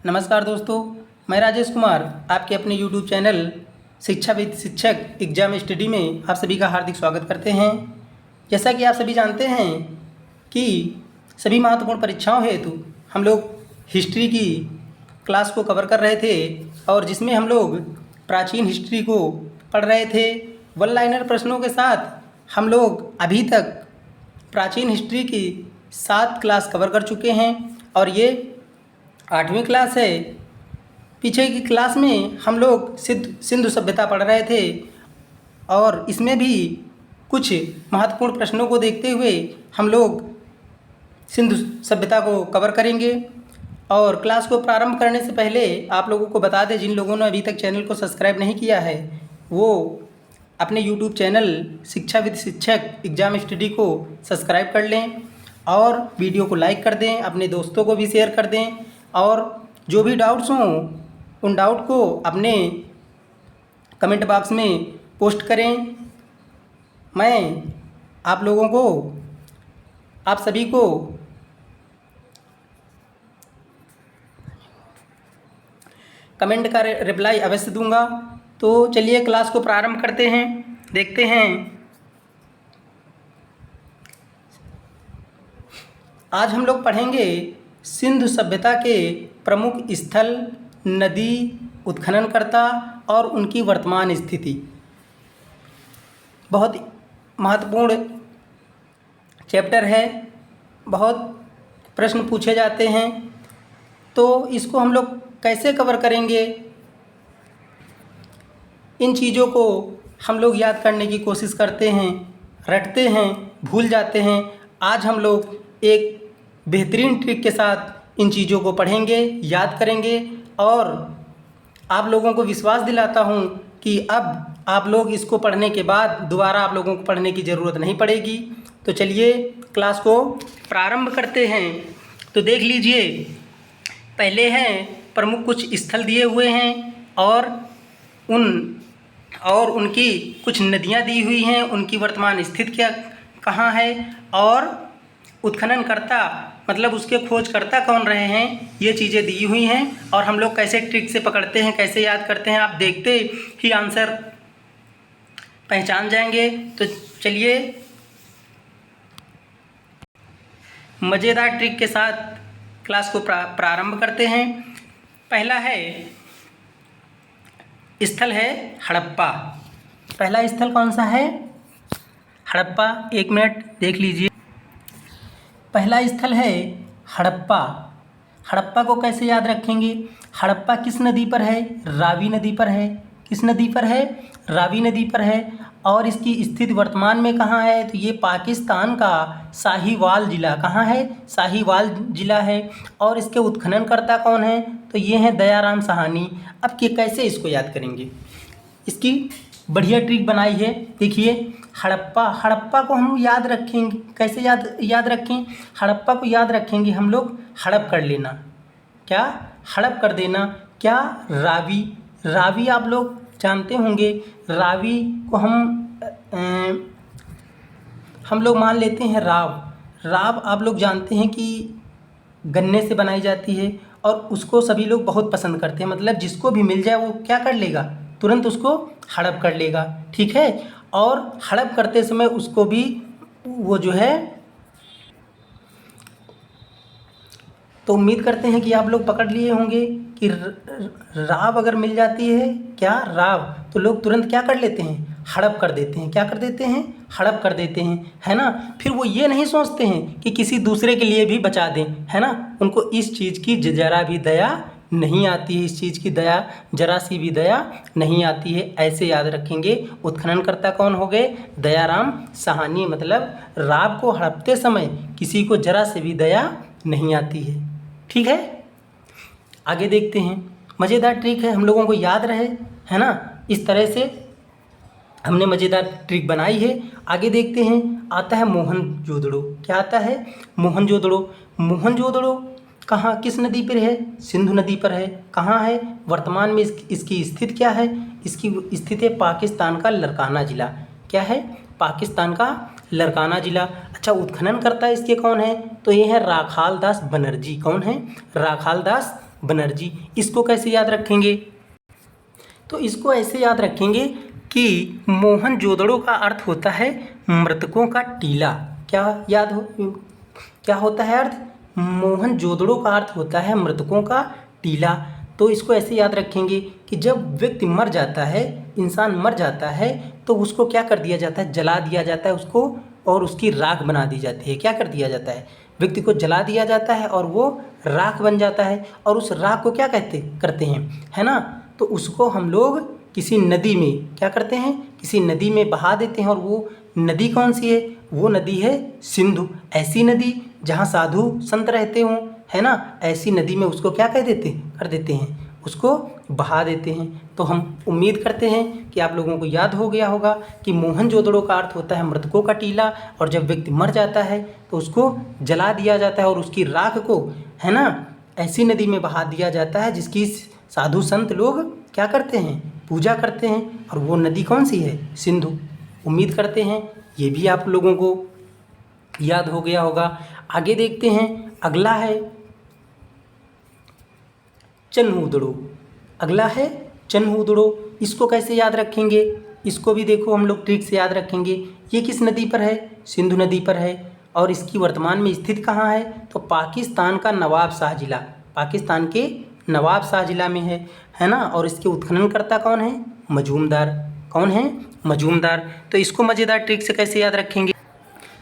नमस्कार दोस्तों, मैं राजेश कुमार आपके अपने YouTube चैनल शिक्षा विद शिक्षक एग्जाम स्टडी में आप सभी का हार्दिक स्वागत करते हैं। जैसा कि आप सभी जानते हैं कि सभी महत्वपूर्ण परीक्षाओं हेतु हम लोग हिस्ट्री की क्लास को कवर कर रहे थे और जिसमें हम लोग प्राचीन हिस्ट्री को पढ़ रहे थे। वन लाइनर प्रश्नों के साथ हम लोग अभी तक प्राचीन हिस्ट्री की 7 क्लास कवर कर चुके हैं और ये 8वीं क्लास है। पीछे की क्लास में हम लोग सिंधु सभ्यता पढ़ रहे थे और इसमें भी कुछ महत्वपूर्ण प्रश्नों को देखते हुए हम लोग सिंधु सभ्यता को कवर करेंगे। और क्लास को प्रारंभ करने से पहले आप लोगों को बता दें, जिन लोगों ने अभी तक चैनल को सब्सक्राइब नहीं किया है वो अपने YouTube चैनल शिक्षा विद शिक्षक एग्जाम स्टडी को सब्सक्राइब कर लें और वीडियो को लाइक कर दें, अपने दोस्तों को भी शेयर कर दें और जो भी डाउट्स हों उन डाउट को अपने कमेंट बॉक्स में पोस्ट करें। मैं आप लोगों को, आप सभी को कमेंट का रिप्लाई अवश्य दूंगा। तो चलिए क्लास को प्रारंभ करते हैं। देखते हैं आज हम लोग पढ़ेंगे सिंधु सभ्यता के प्रमुख स्थल, नदी, उत्खननकर्ता और उनकी वर्तमान स्थिति। बहुत महत्वपूर्ण चैप्टर है, बहुत प्रश्न पूछे जाते हैं, तो इसको हम लोग कैसे कवर करेंगे, इन चीज़ों को हम लोग याद करने की कोशिश करते हैं, रटते हैं, भूल जाते हैं। आज हम लोग एक बेहतरीन ट्रिक के साथ इन चीज़ों को पढ़ेंगे, याद करेंगे और आप लोगों को विश्वास दिलाता हूँ कि अब आप लोग इसको पढ़ने के बाद दोबारा आप लोगों को पढ़ने की ज़रूरत नहीं पड़ेगी। तो चलिए क्लास को प्रारंभ करते हैं। तो देख लीजिए, पहले हैं प्रमुख कुछ स्थल दिए हुए हैं और उनकी कुछ नदियाँ दी हुई हैं, उनकी वर्तमान स्थिति क्या कहाँ है और उत्खननकर्ता मतलब उसके खोजकर्ता कौन रहे हैं, ये चीज़ें दी हुई हैं। और हम लोग कैसे ट्रिक से पकड़ते हैं, कैसे याद करते हैं, आप देखते ही आंसर पहचान जाएंगे। तो चलिए मज़ेदार ट्रिक के साथ क्लास को प्रारंभ करते हैं। पहला स्थल है हड़प्पा। पहला स्थल कौन सा है? हड़प्पा। 1 मिनट देख लीजिए, पहला स्थल है हड़प्पा। हड़प्पा को कैसे याद रखेंगे? हड़प्पा किस नदी पर है? रावी नदी पर है। किस नदी पर है? रावी नदी पर है। और इसकी स्थिति वर्तमान में कहाँ है? तो ये पाकिस्तान का साहिवाल ज़िला। कहाँ है? साहिवाल ज़िला है। और इसके उत्खननकर्ता कौन है? तो ये हैं दयाराम साहनी। अब कैसे इसको याद करेंगे? इसकी बढ़िया ट्रिक बनाई है, देखिए। हड़प्पा को हम याद रखेंगे, कैसे याद रखें? हड़प्पा को याद रखेंगे हम लोग हड़प कर लेना। क्या? हड़प कर देना। क्या? रावी आप लोग जानते होंगे। रावी को हम लोग मान लेते हैं राव आप लोग जानते हैं कि गन्ने से बनाई जाती है और उसको सभी लोग बहुत पसंद करते हैं। मतलब जिसको भी मिल जाए वो क्या कर लेगा? तुरंत उसको हड़प कर लेगा, ठीक है। और हड़प करते समय उसको भी वो जो है, तो उम्मीद करते हैं कि आप लोग पकड़ लिए होंगे कि राव अगर मिल जाती है, क्या? राव, तो लोग तुरंत क्या कर लेते हैं? हड़प कर देते हैं। क्या कर देते हैं? हड़प कर देते हैं, है ना। फिर वो ये नहीं सोचते हैं कि किसी दूसरे के लिए भी बचा दें, है ना। उनको इस चीज़ की जरा भी दया नहीं आती है, इस चीज़ की दया, जरा सी भी दया नहीं आती है। ऐसे याद रखेंगे। उत्खननकर्ता कौन हो गए? दयाराम साहनी। मतलब राव को हड़पते समय किसी को जरा से भी दया नहीं आती है, ठीक है। आगे देखते हैं। मज़ेदार ट्रिक है, हम लोगों को याद रहे, है ना। इस तरह से हमने मज़ेदार ट्रिक बनाई है। आगे देखते हैं। आता है मोहनजोदड़ो। क्या आता है? मोहनजोदड़ो कहाँ, किस नदी पर है? सिंधु नदी पर है। कहाँ है? वर्तमान में इसकी स्थिति क्या है? इसकी स्थिति है पाकिस्तान का लरकाना ज़िला। क्या है? पाकिस्तान का लरकाना ज़िला। अच्छा, उत्खनन करता है इसके कौन है? तो ये है राखाल दास बनर्जी। कौन है? राखाल दास बनर्जी। इसको कैसे याद रखेंगे? तो इसको ऐसे याद रखेंगे कि मोहनजोदड़ो का अर्थ होता है मृतकों का टीला। क्या होता है अर्थ? मोहनजोदड़ो का अर्थ होता है मृतकों का टीला। तो इसको ऐसे याद रखेंगे कि जब व्यक्ति मर जाता है, इंसान मर जाता है, तो उसको क्या कर दिया जाता है? जला दिया जाता है उसको, और उसकी राख बना दी जाती है। क्या कर दिया जाता है? व्यक्ति को जला दिया जाता है और वो राख बन जाता है। और उस राख को क्या करते हैं, है ना? तो उसको हम लोग किसी नदी में क्या करते हैं? किसी नदी में बहा देते हैं। और वो नदी कौन सी है? वो नदी है सिंधु। ऐसी नदी जहाँ साधु संत रहते हों, है ना, ऐसी नदी में उसको क्या कर देते हैं, उसको बहा देते हैं। तो हम उम्मीद करते हैं कि आप लोगों को याद हो गया होगा कि मोहनजोदड़ो का अर्थ होता है मृतकों का टीला, और जब व्यक्ति मर जाता है तो उसको जला दिया जाता है और उसकी राख को, है ना, ऐसी नदी में बहा दिया जाता है जिसकी साधु संत लोग क्या करते हैं? पूजा करते हैं। और वो नदी कौन सी है? सिंधु। उम्मीद करते हैं ये भी आप लोगों को याद हो गया होगा। आगे देखते हैं, अगला है चन्हूदड़ो। अगला है चन्हूदड़ो। इसको कैसे याद रखेंगे? इसको भी देखो हम लोग ट्रिक से याद रखेंगे। ये किस नदी पर है? सिंधु नदी पर है। और इसकी वर्तमान में स्थित कहाँ है? तो पाकिस्तान का नवाबशाह जिला, पाकिस्तान के नवाबशाह जिला में है ना। और इसके उत्खननकर्ता कौन है? मजूमदार। कौन है? मजूमदार। तो इसको मज़ेदार ट्रिक से कैसे याद रखेंगे?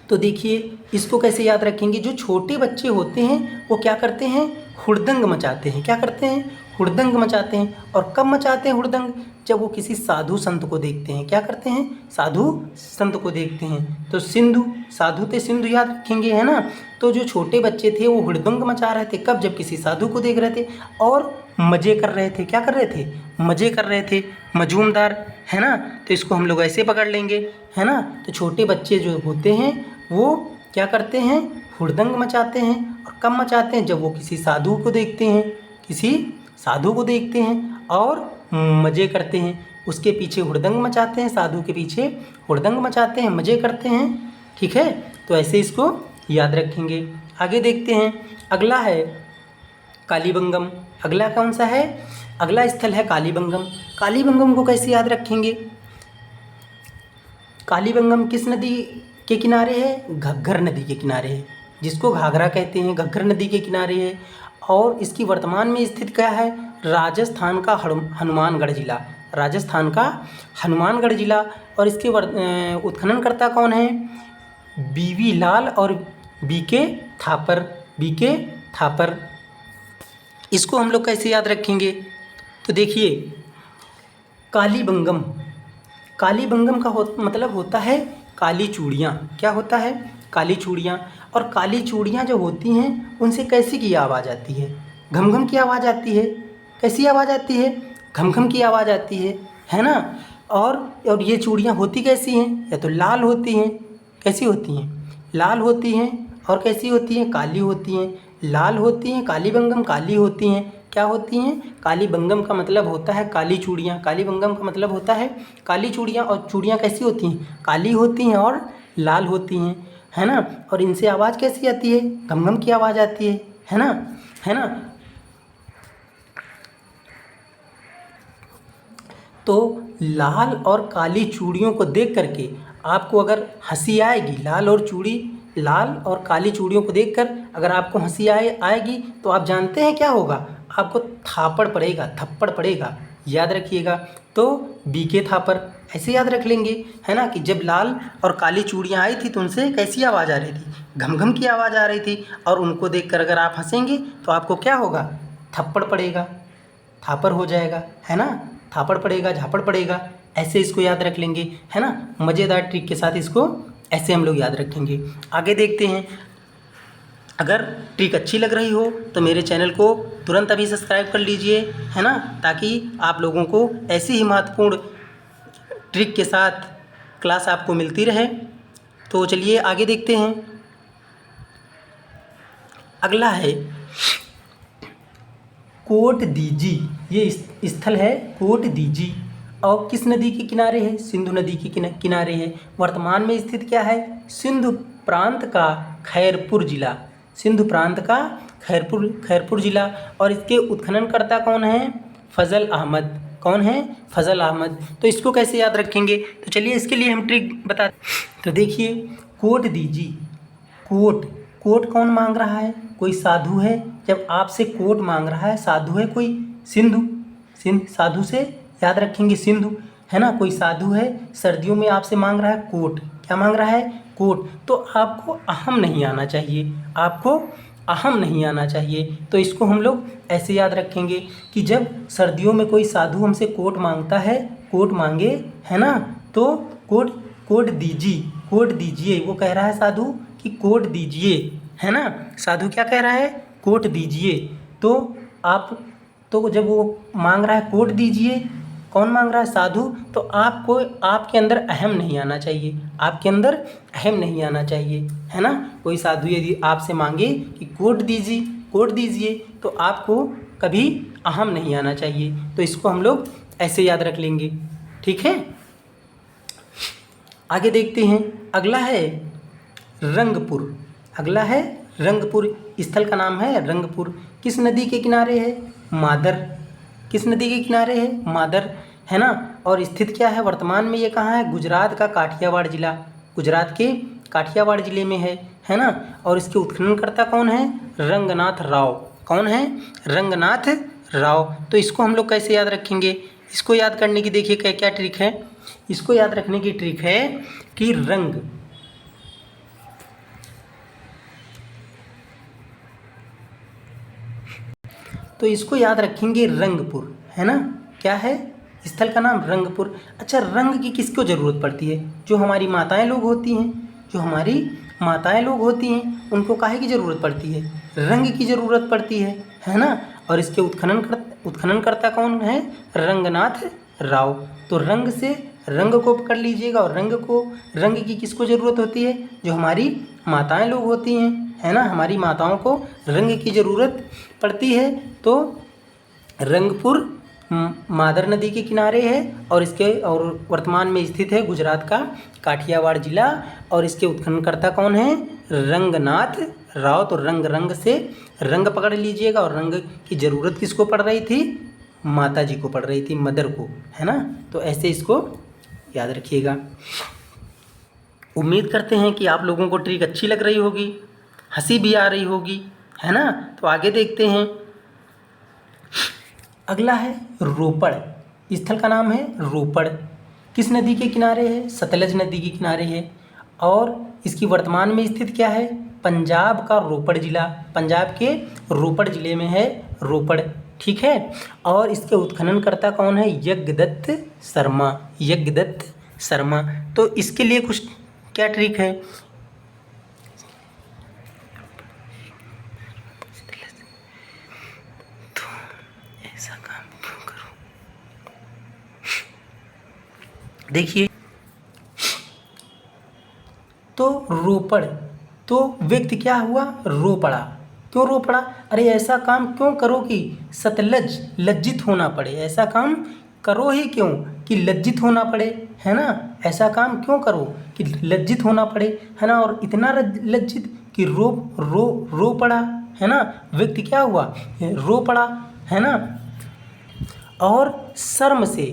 तो देखिए, इसको कैसे याद रखेंगे? जो छोटे बच्चे होते हैं वो क्या करते हैं? हुड़दंग मचाते हैं। क्या करते हैं? हुड़दंग मचाते हैं। और कब मचाते हैं हुड़दंग? जब वो किसी साधु संत को देखते हैं। क्या करते हैं? साधु संत को देखते हैं। तो सिंधु, साधु थे सिंधु याद रखेंगे, है ना। तो जो छोटे बच्चे थे वो हुड़दंग मचा रहे थे। कब? जब किसी साधु को देख रहे थे और मज़े कर रहे थे। क्या कर रहे थे? मज़े कर रहे थे। मजूमदार, है ना। तो इसको हम लोग ऐसे पकड़ लेंगे, है ना। तो छोटे बच्चे जो होते हैं वो क्या करते हैं? हुड़दंग मचाते हैं। और कब मचाते हैं? जब वो किसी साधु को देखते हैं, किसी साधु को देखते हैं और मज़े करते हैं। उसके पीछे हुड़दंग मचाते हैं, साधु के पीछे हुड़दंग मचाते हैं, मज़े करते हैं। ठीक है, तो ऐसे इसको याद रखेंगे। आगे देखते हैं, अगला है कालीबंगम। अगला कौन सा है? अगला स्थल है कालीबंगम। कालीबंगम को कैसे याद रखेंगे? कालीबंगम किस नदी के किनारे है? घग्गर नदी के किनारे है, जिसको घाघरा कहते हैं। घग्गर नदी के किनारे है। और इसकी वर्तमान में स्थित क्या है? राजस्थान का हनुमानगढ़ जिला। राजस्थान का हनुमानगढ़ जिला। और इसके उत्खननकर्ता कौन है? बीवी लाल और बीके थापर। बीके थापर। इसको हम लोग कैसे याद रखेंगे? तो देखिए, कालीबंगम, कालीबंगम का मतलब होता है काली चूड़ियाँ। क्या होता है? काली चूड़ियाँ। और काली चूड़ियाँ जो होती हैं उनसे कैसी की आवाज़ आती है? घम-घम की आवाज़ आती है। कैसी आवाज़ आती है? घम-घम की आवाज़ आती है ना। और ये चूड़ियाँ होती कैसी हैं? या तो लाल होती हैं। कैसी होती हैं? लाल होती हैं। और कैसी होती हैं? काली होती हैं। लाल होती हैं, कालीबंगम काली होती हैं। क्या होती हैं? कालीबंगम का मतलब होता है काली चूड़ियाँ। कालीबंगम का मतलब होता है काली चूड़ियाँ। और चूड़ियाँ कैसी होती हैं? काली होती हैं और लाल होती हैं, है ना। और इनसे आवाज़ कैसी आती है? घम-घम की आवाज़ आती है ना, है ना। तो लाल और काली चूड़ियों को देख करके आपको अगर हंसी आएगी, लाल और काली चूड़ियों को देखकर अगर आपको हंसी आएगी तो आप जानते हैं क्या होगा? आपको थप्पड़ पड़ेगा। याद रखिएगा। तो बीके थापर ऐसे याद रख लेंगे, है ना, कि जब लाल और काली चूड़ियाँ आई थी तो उनसे कैसी आवाज़ आ रही थी? घम-घम की आवाज़ आ रही थी। और उनको देखकर अगर आप हंसेंगे तो आपको क्या होगा? थप्पड़ पड़ेगा, थापर हो जाएगा, है ना। थापड़ पड़ेगा, झापड़ पड़ेगा। ऐसे इसको याद रख लेंगे, है ना। मज़ेदार ट्रिक के साथ इसको ऐसे हम लोग याद रखेंगे। आगे देखते हैं। अगर ट्रिक अच्छी लग रही हो तो मेरे चैनल को तुरंत अभी सब्सक्राइब कर लीजिए, है ना, ताकि आप लोगों को ऐसी ही महत्वपूर्ण ट्रिक के साथ क्लास आपको मिलती रहे। तो चलिए आगे देखते हैं। अगला है कोट दीजी। ये स्थल है कोट दीजी। और किस नदी के किनारे है? सिंधु नदी के किनारे है। वर्तमान में स्थित क्या है? सिंधु प्रांत का खैरपुर जिला। सिंधु प्रांत का खैरपुर जिला। और इसके उत्खननकर्ता कौन है? फजल अहमद। कौन है? फजल अहमद। तो इसको कैसे याद रखेंगे? तो चलिए इसके लिए हम ट्रिक बताते। तो देखिए, कोट दीजिए। कोट कौन मांग रहा है? कोई साधु है। जब आपसे कोट मांग रहा है, साधु है कोई? सिंधु। साधु से याद रखेंगे सिंधु, है ना। कोई साधु है, सर्दियों में आपसे मांग रहा है कोट। क्या मांग रहा है? कोट। तो आपको अहम नहीं आना चाहिए, आपको अहम नहीं आना चाहिए। तो इसको हम लोग ऐसे याद रखेंगे कि जब सर्दियों में कोई साधु हमसे कोट मांगता है, कोट मांगे, है ना, तो कोट दीजिए। वो कह रहा है साधु कि कोट दीजिए, है ना। साधु क्या कह रहा है? कोट दीजिए। तो जब वो मांग रहा है कोट दीजिए, कौन मांग रहा है? साधु। तो आपको आपके अंदर अहम नहीं आना चाहिए, आपके अंदर अहम नहीं आना चाहिए, है ना। कोई साधु यदि आपसे मांगे कि कोट दीजिए, तो आपको कभी अहम नहीं आना चाहिए। तो इसको हम लोग ऐसे याद रख लेंगे, ठीक है। आगे देखते हैं। अगला है रंगपुर। स्थल का नाम है रंगपुर। किस नदी के किनारे है? मादर। किस नदी के किनारे है? मादर, है ना। और स्थित क्या है? वर्तमान में ये कहाँ है? गुजरात का काठियावाड़ जिला, गुजरात के काठियावाड़ जिले में है ना। और इसके उत्खननकर्ता कौन है? रंगनाथ राव। कौन है? रंगनाथ राव। तो इसको हम लोग कैसे याद रखेंगे? इसको याद करने की देखिए क्या क्या ट्रिक है। इसको याद रखने की ट्रिक है कि तो इसको याद रखेंगे रंगपुर, है ना। क्या है? स्थल का नाम रंगपुर। अच्छा, रंग की किसको ज़रूरत पड़ती है? जो हमारी माताएं लोग होती हैं, उनको काहे की ज़रूरत पड़ती है? रंग की ज़रूरत पड़ती है ना। और इसके उत्खननकर्ता कौन है? रंगनाथ राव। तो रंग से रंग को पकड़ लीजिएगा। और रंग की किसको ज़रूरत होती है? जो हमारी माताएं लोग होती हैं, है ना। हमारी माताओं को रंग की ज़रूरत पड़ती है। तो रंगपुर मादर नदी के किनारे है और वर्तमान में स्थित है गुजरात का काठियावाड़ जिला। और इसके उत्खननकर्ता कौन है? रंगनाथ राव। तो रंग से रंग पकड़ लीजिएगा। और रंग की ज़रूरत किसको पड़ रही थी? माता जी को पड़ रही थी, मदर को, है ना। तो ऐसे इसको याद रखिएगा। उम्मीद करते हैं कि आप लोगों को ट्रिक अच्छी लग रही होगी, हंसी भी आ रही होगी, है ना। तो आगे देखते हैं। अगला है रोपड़। स्थल का नाम है रोपड़। किस नदी के किनारे है? सतलज नदी के किनारे है। और इसकी वर्तमान में स्थित क्या है? पंजाब का रोपड़ जिला। पंजाब के रोपड़ जिले में है रोपड़, ठीक है। और इसके उत्खननकर्ता कौन है? यज्ञदत्त शर्मा। तो इसके लिए कुछ क्या ट्रिक है? तो ऐसा काम क्यों करूं? देखिए, तो रोपड़, तो व्यक्ति क्या हुआ? रो पड़ा। क्यों रो पड़ा? अरे ऐसा काम क्यों करो कि सतलज लज्जित होना पड़े। ऐसा काम करो ही क्यों कि लज्जित होना पड़े, है ना। ऐसा काम क्यों करो कि लज्जित होना पड़े, है ना। और इतना लज्जित कि रो पड़ा, है ना। व्यक्ति क्या हुआ? रो पड़ा, है ना। और शर्म से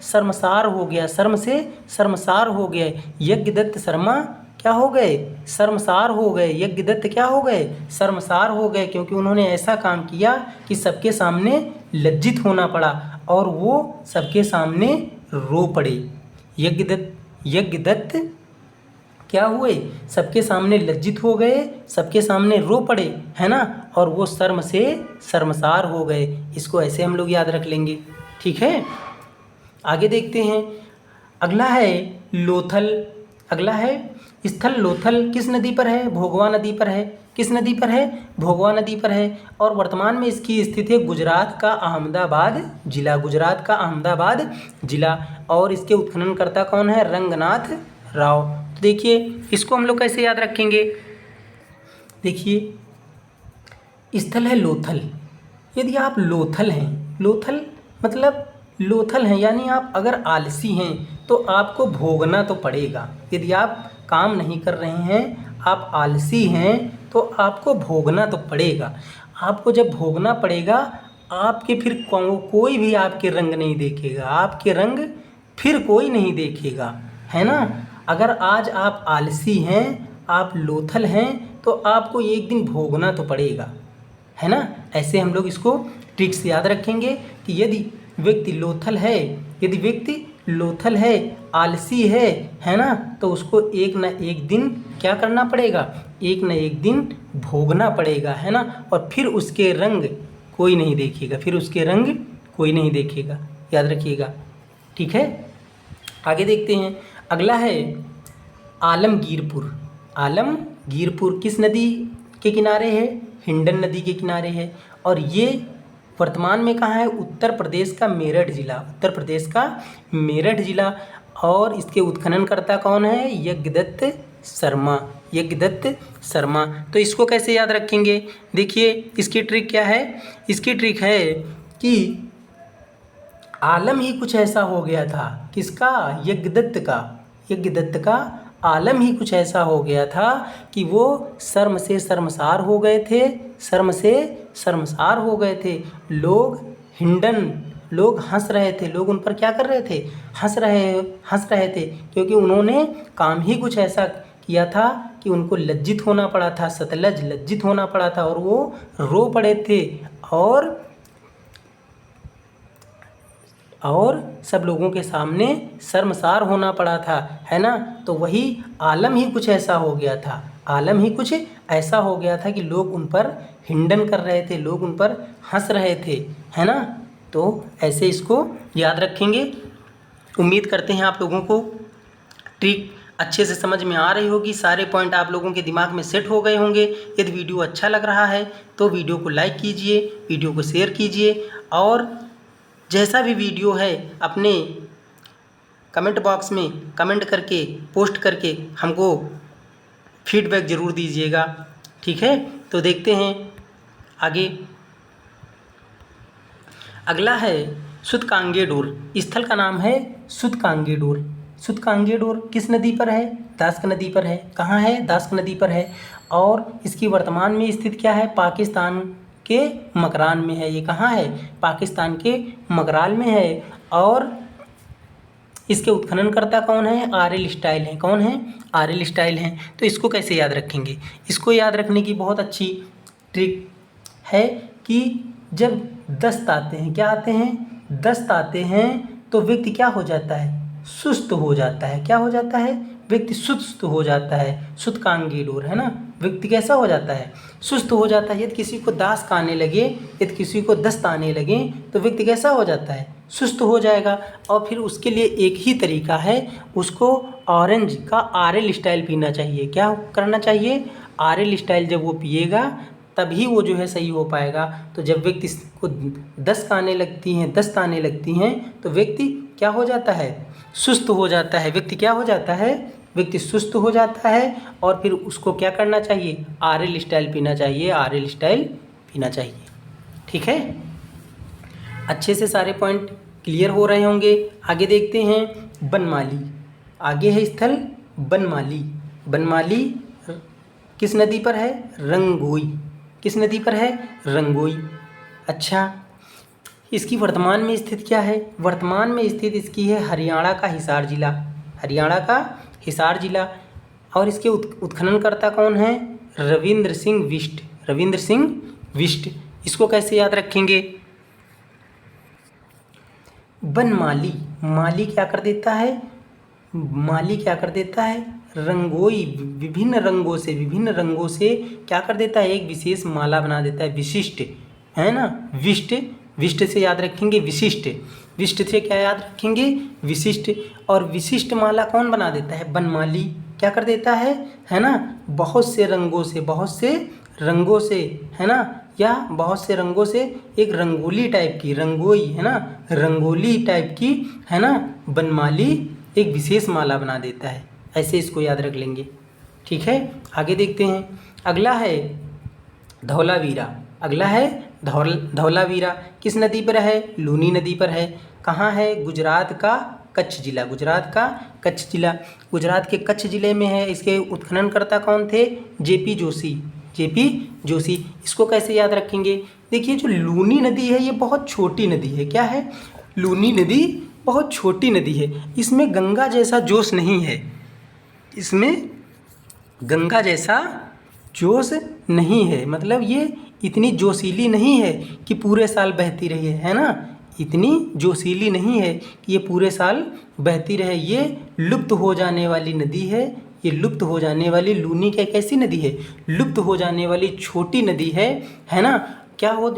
शर्मसार हो गया। यज्ञदत्त शर्मा क्या हो गए? शर्मसार हो गए। यज्ञदत्त क्या हो गए? शर्मसार हो गए, क्योंकि उन्होंने ऐसा काम किया कि सबके सामने लज्जित होना पड़ा और वो सबके सामने रो पड़े। यज्ञदत्त क्या हुए? सबके सामने लज्जित हो गए, सबके सामने रो पड़े, है ना। और वो शर्म से शर्मसार हो गए। इसको ऐसे हम लोग याद रख लेंगे, ठीक है। आगे देखते हैं। अगला है लोथल। अगला है स्थल लोथल। किस नदी पर है? भोगवा नदी पर है। किस नदी पर है? भोगवा नदी पर है। और वर्तमान में इसकी स्थिति है गुजरात का अहमदाबाद जिला। और इसके उत्खननकर्ता कौन है? रंगनाथ राव। तो देखिए, इसको हम लोग कैसे याद रखेंगे? देखिए, स्थल है लोथल। यदि आप लोथल हैं, यानी आप अगर आलसी हैं तो आपको भोगना तो पड़ेगा। यदि आप काम नहीं कर रहे हैं, आप आलसी हैं, तो आपको भोगना तो पड़ेगा। आपको जब भोगना पड़ेगा, आपके फिर कोई भी आपके रंग नहीं देखेगा, आपके रंग फिर कोई नहीं देखेगा, है ना। अगर आज आप आलसी हैं, आप लोथल हैं, तो आपको एक दिन भोगना तो पड़ेगा, है ना। ऐसे हम लोग इसको ट्रिक्स याद रखेंगे कि यदि व्यक्ति लोथल है, यदि व्यक्ति लोथल है, आलसी है ना, तो उसको एक न एक दिन क्या करना पड़ेगा, एक न एक दिन भोगना पड़ेगा, है ना। और फिर उसके रंग कोई नहीं देखेगा, फिर उसके रंग कोई नहीं देखेगा, याद रखिएगा, ठीक है। आगे देखते हैं, अगला है आलमगीरपुर। आलमगीरपुर किस नदी के किनारे है, हिंडन नदी के किनारे है, और ये वर्तमान में कहाँ है, उत्तर प्रदेश का मेरठ जिला, उत्तर प्रदेश का मेरठ जिला। और इसके उत्खननकर्ता कौन है, यज्ञदत्त शर्मा, यज्ञदत्त शर्मा। तो इसको कैसे याद रखेंगे, देखिए इसकी ट्रिक क्या है, इसकी ट्रिक है कि आलम ही कुछ ऐसा हो गया था, किसका, यज्ञदत्त का, यज्ञदत्त का आलम ही कुछ ऐसा हो गया था कि वो शर्म से शर्मसार हो गए थे, शर्म से शर्मसार हो गए थे। लोग हंस रहे थे, लोग उन पर क्या कर रहे थे, हंस रहे थे, क्योंकि उन्होंने काम ही कुछ ऐसा किया था कि उनको लज्जित होना पड़ा था, सतलज लज्जित होना पड़ा था, और वो रो पड़े थे, और सब लोगों के सामने शर्मसार होना पड़ा था, है ना। तो वही आलम ही कुछ ऐसा हो गया था, आलम ही कुछ ऐसा हो गया था कि लोग उन पर हिंडन कर रहे थे, लोग उन पर हंस रहे थे, है ना। तो ऐसे इसको याद रखेंगे। उम्मीद करते हैं आप लोगों को ट्रिक अच्छे से समझ में आ रही होगी, सारे पॉइंट आप लोगों के दिमाग में सेट हो गए होंगे। यदि वीडियो अच्छा लग रहा है तो वीडियो को लाइक कीजिए, वीडियो को शेयर कीजिए, और जैसा भी वीडियो है अपने कमेंट बॉक्स में कमेंट करके, पोस्ट करके हमको फीडबैक ज़रूर दीजिएगा, ठीक है। तो देखते हैं आगे, अगला है सूतकांगेडोर। स्थल का नाम है सूतकांगेडोर। सूतकांगेडोर किस नदी पर है, दास्क नदी पर है। कहाँ है, दास्क नदी पर है, और इसकी वर्तमान में स्थित क्या है, पाकिस्तान के मकरान में है। ये कहाँ है, पाकिस्तान के मकराल में है, और इसके उत्खननकर्ता कौन है, आरएल स्टाइल हैं। कौन है, आरएल स्टाइल हैं। तो इसको कैसे याद रखेंगे, इसको याद रखने की बहुत अच्छी ट्रिक है कि जब दस्त आते हैं, क्या आते हैं, दस्त आते हैं, तो व्यक्ति क्या हो जाता है, सुस्त हो जाता है। क्या हो जाता है, व्यक्ति सुस्त हो जाता है। सूतकांगेडोर, है ना, व्यक्ति कैसा हो जाता है, सुस्त हो जाता है। यदि किसी को दास्त आने लगे, यदि किसी को दस्त आने लगे, तो व्यक्ति कैसा हो जाता है, सुस्त हो जाएगा। और फिर उसके लिए एक ही तरीका है, उसको ऑरेंज का आरएल स्टाइल पीना चाहिए। क्या करना चाहिए, आरएल स्टाइल जब वो पिएगा तभी वो जो है सही हो पाएगा। तो जब व्यक्ति को दस्त आने लगती हैं, तो व्यक्ति क्या हो जाता है, सुस्त हो जाता है। व्यक्ति क्या हो जाता है, व्यक्ति सुस्त हो जाता है, और फिर उसको क्या करना चाहिए, आरएल स्टाइल पीना चाहिए, आरएल स्टाइल पीना चाहिए, ठीक है। अच्छे से सारे पॉइंट क्लियर हो रहे होंगे। आगे देखते हैं बनमाली। आगे है स्थल बनमाली। बनमाली किस नदी पर है, रंगोई। किस नदी पर है, रंगोई। अच्छा, इसकी वर्तमान में स्थित क्या है, वर्तमान में स्थित इसकी है हरियाणा का हिसार जिला, हरियाणा का हिसार जिला। और इसके उत्खननकर्ता कौन है, रविंद्र सिंह बिष्ट, रविंद्र सिंह बिष्ट। इसको कैसे याद रखेंगे, बनमाली, माली क्या कर देता है, माली क्या कर देता है, रंगोई विभिन्न रंगों से क्या कर देता है, एक विशेष माला बना देता है, विशिष्ट, है ना। विष्ट से याद रखेंगे, विशिष्ट से क्या याद रखेंगे, विशिष्ट। और विशिष्ट माला कौन बना देता है, बनमाली क्या कर देता है ना, बहुत से रंगों से, है ना, या बहुत से रंगों से एक रंगोली टाइप की, रंगोई, है ना, रंगोली टाइप की, है ना, बनमाली एक विशेष माला बना देता है। ऐसे इसको याद रख लेंगे, ठीक है। आगे देखते हैं, अगला है धौलावीरा। अगला है धौलावीरा किस नदी पर है, लूनी नदी पर है। कहाँ है, गुजरात का कच्छ जिला, गुजरात का कच्छ जिला, गुजरात के कच्छ जिले में है। इसके उत्खननकर्ता कौन थे, जेपी जोशी, जेपी जोशी। इसको कैसे याद रखेंगे? देखिए जो लूनी नदी है ये बहुत छोटी नदी है। क्या है? लूनी नदी बहुत छोटी नदी है। इसमें गंगा जैसा जोश नहीं है, इसमें गंगा जैसा जोश नहीं है। मतलब ये इतनी जोशीली नहीं है कि पूरे साल बहती रही है ना, इतनी जोशीली नहीं है कि ये पूरे साल बहती रहे। ये लुप्त हो जाने वाली नदी है, ये लुप्त हो जाने वाली लूनी क्या कैसी नदी है? लुप्त हो जाने वाली छोटी नदी है ना। क्या हो,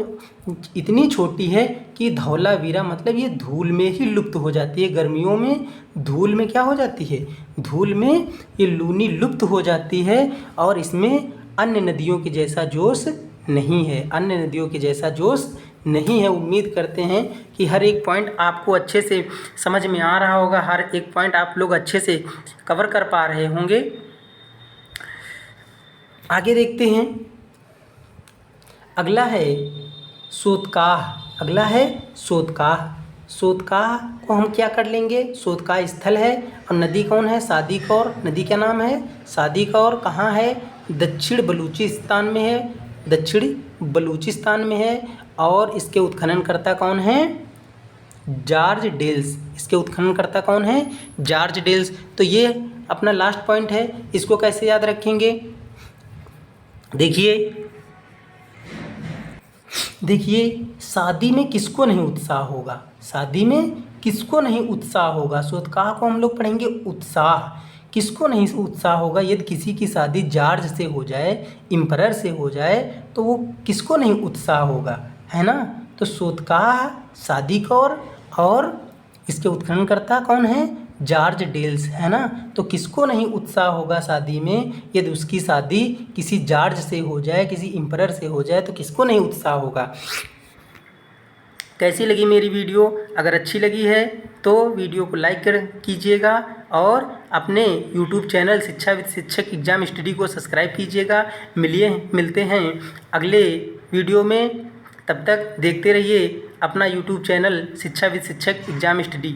इतनी छोटी है कि धौलावीरा मतलब ये धूल में ही लुप्त हो जाती है। गर्मियों में धूल में क्या हो जाती है? धूल में ये लूनी लुप्त हो जाती है और इसमें अन्य नदियों के जैसा जोश नहीं है, अन्य नदियों के जैसा जोश नहीं है। उम्मीद करते हैं कि हर एक पॉइंट आपको अच्छे से समझ में आ रहा होगा, हर एक पॉइंट आप लोग अच्छे से कवर कर पा रहे होंगे। आगे देखते हैं, अगला है सोतकाह। अगला है सोतकाह। सोतकाह को हम क्या कर लेंगे? सोतकाह स्थल है और नदी कौन है? सादी कौर। नदी का नाम है सादी कौर। कहाँ है? दक्षिण बलूचिस्तान में है, दक्षिण बलूचिस्तान में है। और इसके उत्खननकर्ता कौन है? George Dales. इसके उत्खननकर्ता कौन है? George Dales. तो ये अपना लास्ट पॉइंट है, इसको कैसे याद रखेंगे? देखिए शादी में किसको नहीं उत्साह होगा? शादी में किसको नहीं उत्साह होगा? सोतकाह को हम लोग पढ़ेंगे उत्साह। किसको नहीं उत्साह होगा? यदि किसी की शादी जॉर्ज से हो जाए, इम्परर से हो जाए, तो वो किसको नहीं उत्साह होगा, है ना। तो सोतकाह, शादी कौर और इसके उत्खननकर्ता कौन है? जॉर्ज डेल्स, है ना। तो किसको नहीं उत्साह होगा शादी में? यदि उसकी शादी किसी जॉर्ज से हो जाए, किसी इम्परर से हो जाए, तो किसको नहीं उत्साह होगा। कैसी लगी मेरी वीडियो? अगर अच्छी लगी है तो वीडियो को लाइक कीजिएगा और अपने यूट्यूब चैनल शिक्षा विद शिक्षक एग्जाम स्टडी को सब्सक्राइब कीजिएगा। मिलते हैं अगले वीडियो में। तब तक देखते रहिए अपना यूट्यूब चैनल शिक्षा विद शिक्षक एग्जाम स्टडी।